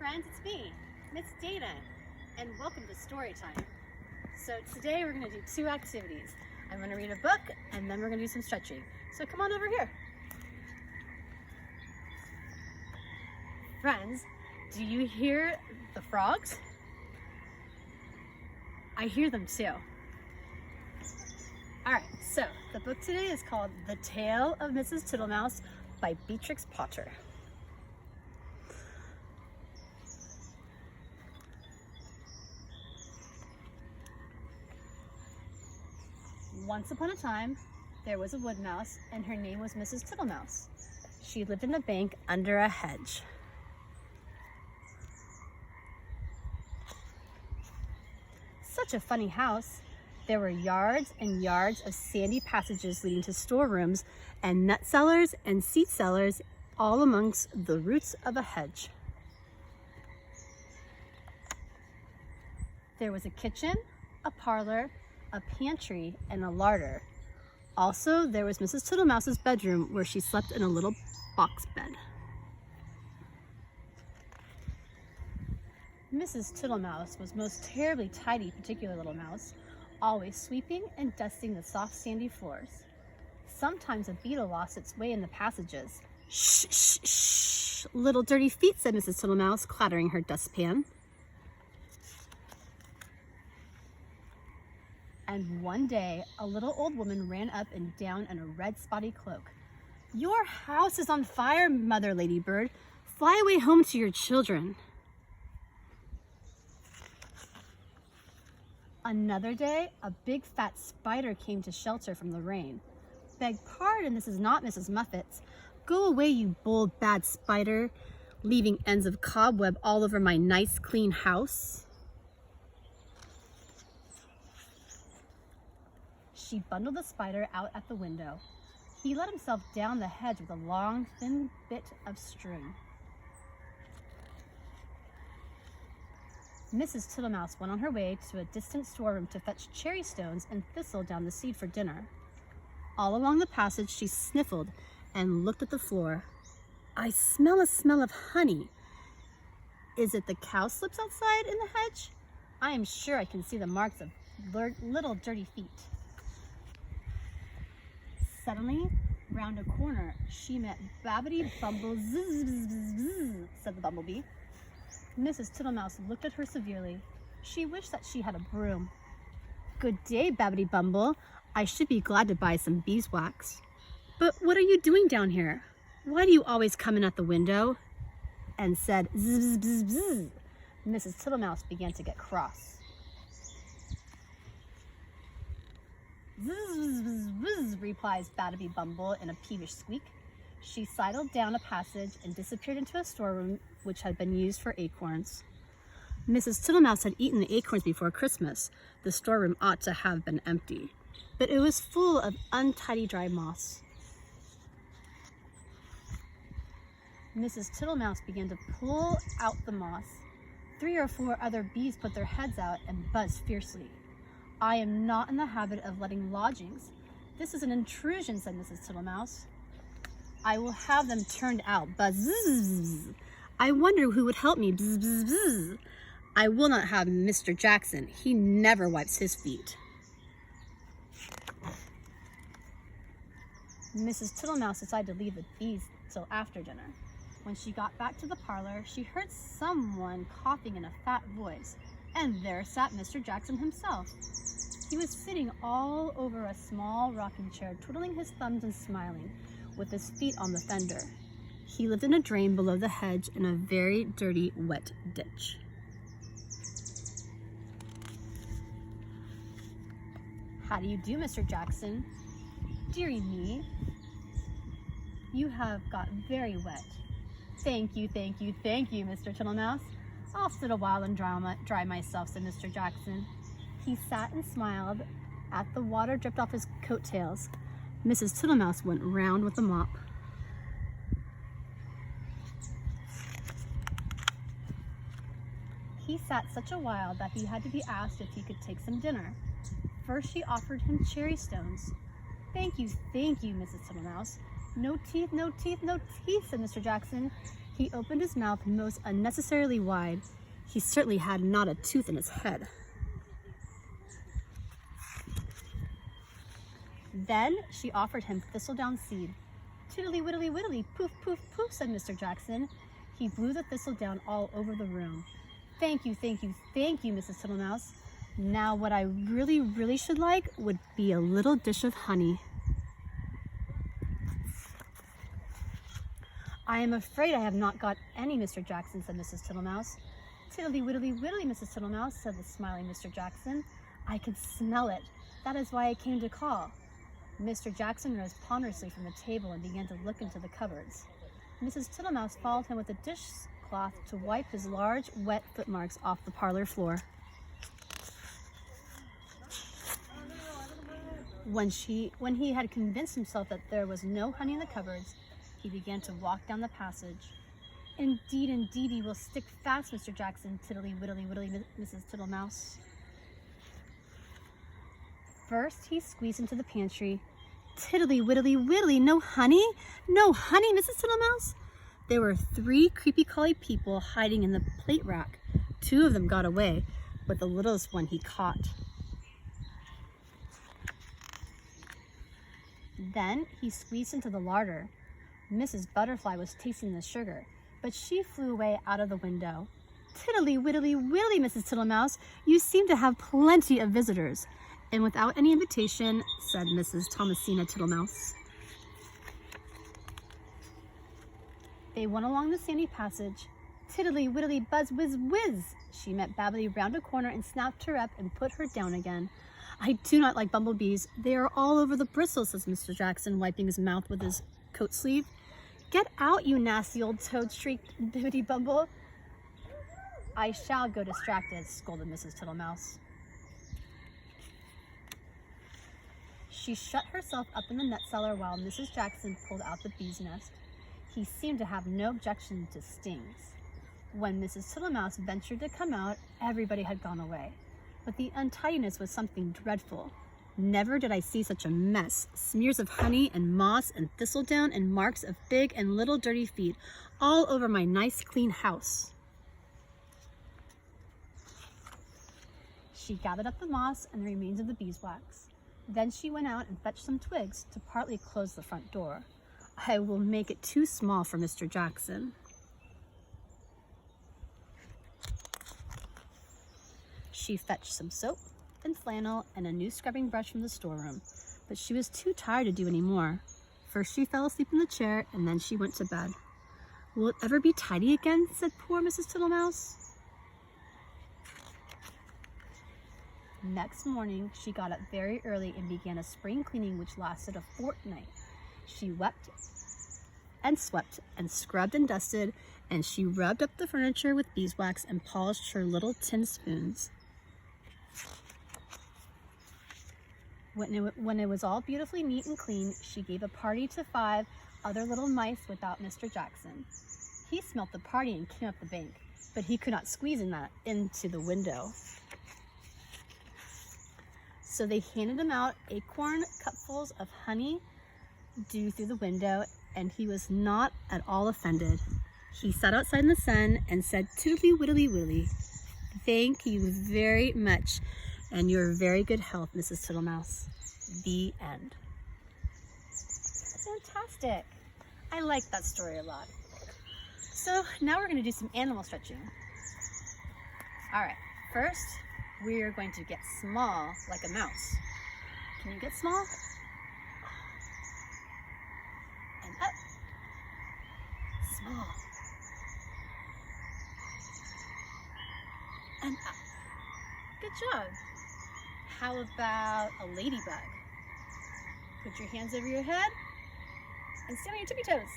friends, it's me, Miss Dana, and welcome to Story Time. So today we're going to do two activities. I'm going to read a book and then we're going to do some stretching. So come on over here. Friends, do you hear the frogs? I hear them too. Alright, so the book today is called The Tale of Mrs. Tittlemouse by Beatrix Potter. Once upon a time, there was a wood mouse, and her name was Mrs. Tittlemouse. She lived in a bank under a hedge. Such a funny house. There were yards and yards of sandy passages leading to storerooms and nut cellars and seed cellars, all amongst the roots of a hedge. There was a kitchen, a parlor, a pantry, and a larder. Also, there was Mrs. Tittlemouse's bedroom where she slept in a little box bed. Mrs. Tittlemouse was most terribly tidy, particular little mouse, always sweeping and dusting the soft sandy floors. Sometimes a beetle lost its way in the passages. Shh, shh, shh, little dirty feet, said Mrs. Tittlemouse, clattering her dustpan. And one day, a little old woman ran up and down in a red spotty cloak. "Your house is on fire, Mother Ladybird. Fly away home to your children." Another day, a big fat spider came to shelter from the rain. "Beg pardon, this is not Mrs. Muffet's. Go away, you bold, bad spider, leaving ends of cobweb all over my nice, clean house." She bundled the spider out at the window. He let himself down the hedge with a long, thin bit of string. Mrs. Tittlemouse went on her way to a distant storeroom to fetch cherry stones and thistle down the seed for dinner. All along the passage she sniffled and looked at the floor. "I smell a smell of honey. Is it the cowslips outside in the hedge? I am sure I can see the marks of little dirty feet." Suddenly, round a corner, she met Babbity Bumble. "Zzz, zzz, zzz, zzz," said the bumblebee. Mrs. Tittlemouse looked at her severely. She wished that she had a broom. "Good day, Babbity Bumble. I should be glad to buy some beeswax. But what are you doing down here? Why do you always come in at the window?" And said, "Zzz, zzz, zzz." Mrs. Tittlemouse began to get cross. "Zzz, zzz, zzz," replies Babbity Bumble in a peevish squeak. She sidled down a passage and disappeared into a storeroom which had been used for acorns. Mrs. Tittlemouse had eaten the acorns before Christmas. The storeroom ought to have been empty, but it was full of untidy dry moss. Mrs. Tittlemouse began to pull out the moss. 3 or 4 other bees put their heads out and buzzed fiercely. "I am not in the habit of letting lodgings. This is an intrusion," said Mrs. Tittlemouse. "I will have them turned out. Buzz, zzz. I wonder who would help me. Bzz, bzz, bzz. I will not have Mr. Jackson. He never wipes his feet." Mrs. Tittlemouse decided to leave the bees till after dinner. When she got back to the parlor, she heard someone coughing in a fat voice, and there sat Mr. Jackson himself. He was sitting all over a small rocking chair, twiddling his thumbs and smiling, with his feet on the fender. He lived in a drain below the hedge in a very dirty, wet ditch. "How do you do, Mr. Jackson?" "Dearie me, you have got very wet." Thank you, Mr. Tittlemouse. I'll sit a while and dry myself," said Mr. Jackson. He sat and smiled at the water dripped off his coattails. Mrs. Tittlemouse went round with a mop. He sat such a while that he had to be asked if he could take some dinner. First she offered him cherry stones. Thank you, Mrs. Tittlemouse. "No teeth, no teeth, no teeth," said Mr. Jackson. He opened his mouth most unnecessarily wide. He certainly had not a tooth in his head. Then she offered him thistledown seed. Tiddly widdly widdly, poof, poof, poof, said Mr. Jackson. He blew the thistledown all over the room. Thank you, thank you, thank you, Mrs. Tittlemouse. Now what I really should like would be a little dish of honey. I am afraid I have not got any, Mr. Jackson, said Mrs. Tittlemouse. Tiddly widdly widdly, Mrs. Tittlemouse, said the smiling Mr. Jackson. I can smell it. That is why I came to call. Mr. Jackson rose ponderously from the table and began to look into the cupboards. Mrs. Tittlemouse followed him with a dishcloth to wipe his large, wet footmarks off the parlor floor. When he had convinced himself that there was no honey in the cupboards, he began to walk down the passage. Indeed, you will stick fast, Mr. Jackson, tiddly widdly widdly, Mrs. Tittlemouse. First, he squeezed into the pantry. Tiddly widdly widdly, no honey? No honey, Mrs. Tittlemouse? There were 3 creepy-crawly people hiding in the plate rack. 2 of them got away, but the littlest one he caught. Then he squeezed into the larder. Mrs. Butterfly was tasting the sugar, but she flew away out of the window. Tiddly widdly widdly, Mrs. Tittlemouse, you seem to have plenty of visitors. And without any invitation, said Mrs. Thomasina Tittlemouse. They went along the sandy passage. Tiddly widdly buzz whiz whiz. She met Babbity round a corner and snapped her up and put her down again. I do not like bumblebees. They are all over the bristles, says Mr. Jackson, wiping his mouth with his coat sleeve. Get out, you nasty old toad, shrieked Bibbidi Bumble. I shall go distracted, scolded Mrs. Tittlemouse. She shut herself up in the nut cellar while Mrs. Jackson pulled out the bee's nest. He seemed to have no objection to stings. When Mrs. Tittlemouse ventured to come out, everybody had gone away. But the untidiness was something dreadful. Never did I see such a mess. Smears of honey and moss and thistledown and marks of big and little dirty feet all over my nice clean house. She gathered up the moss and the remains of the beeswax. Then she went out and fetched some twigs to partly close the front door. I will make it too small for Mr. Jackson. She fetched some soap and flannel and a new scrubbing brush from the storeroom, but she was too tired to do any more. First she fell asleep in the chair, and then she went to bed. Will it ever be tidy again? Said poor Mrs. Tittlemouse. Next morning, she got up very early and began a spring cleaning which lasted a fortnight. She wept and swept and scrubbed and dusted, and she rubbed up the furniture with beeswax and polished her little tin spoons. When it was all beautifully neat and clean, she gave a party to 5 other little mice without Mr. Jackson. He smelt the party and came up the bank, but he could not squeeze into the window. So they handed him out acorn cupfuls of honey dew through the window, and he was not at all offended. He sat outside in the sun and said, "Tiddly widdly widdly, thank you very much, and your very good health, Mrs. Tittlemouse." The end. Fantastic. I like that story a lot. So now we're going to do some animal stretching. All right, first we are going to get small like a mouse. Can you get small? And up. Small. And up. Good job. How about a ladybug? Put your hands over your head and stand on your tippy toes.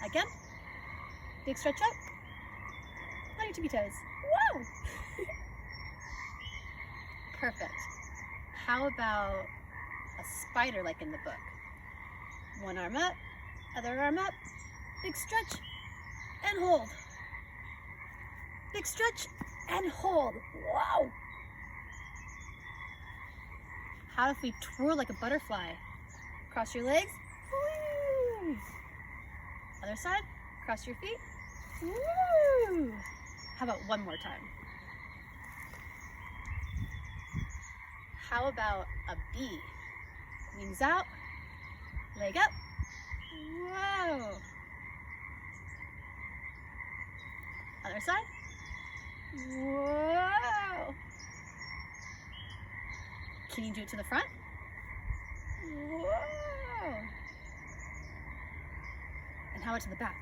Again. Big stretch up. On your tippy toes. Whoa! Perfect. How about a spider like in the book? One arm up, other arm up, big stretch, and hold. Big stretch, and hold. Wow! How if we twirl like a butterfly? Cross your legs. Woo! Woo! Other side. Cross your feet. Woo! How about one more time? How about a bee? Wings out, leg up. Whoa! Other side. Whoa! Can you do it to the front? Whoa! And how about to the back?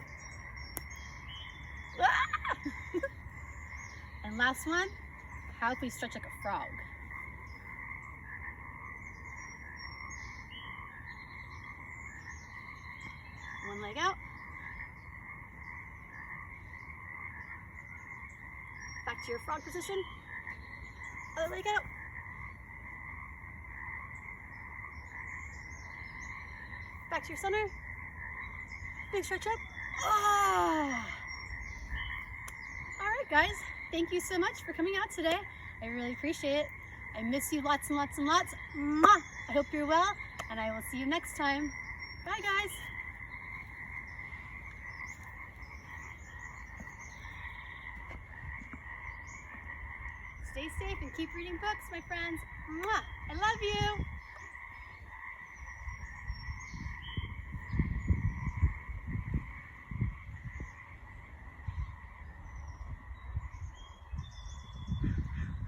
Ah! And last one, how if we stretch like a frog? One leg out. Back to your frog position. Other leg out. Back to your center. Big stretch up. Oh! All right, guys. Thank you so much for coming out today. I really appreciate it. I miss you lots and lots and lots. Mwah! I hope you're well, and I will see you next time. Bye, guys. Stay safe and keep reading books, my friends. Mwah! I love you.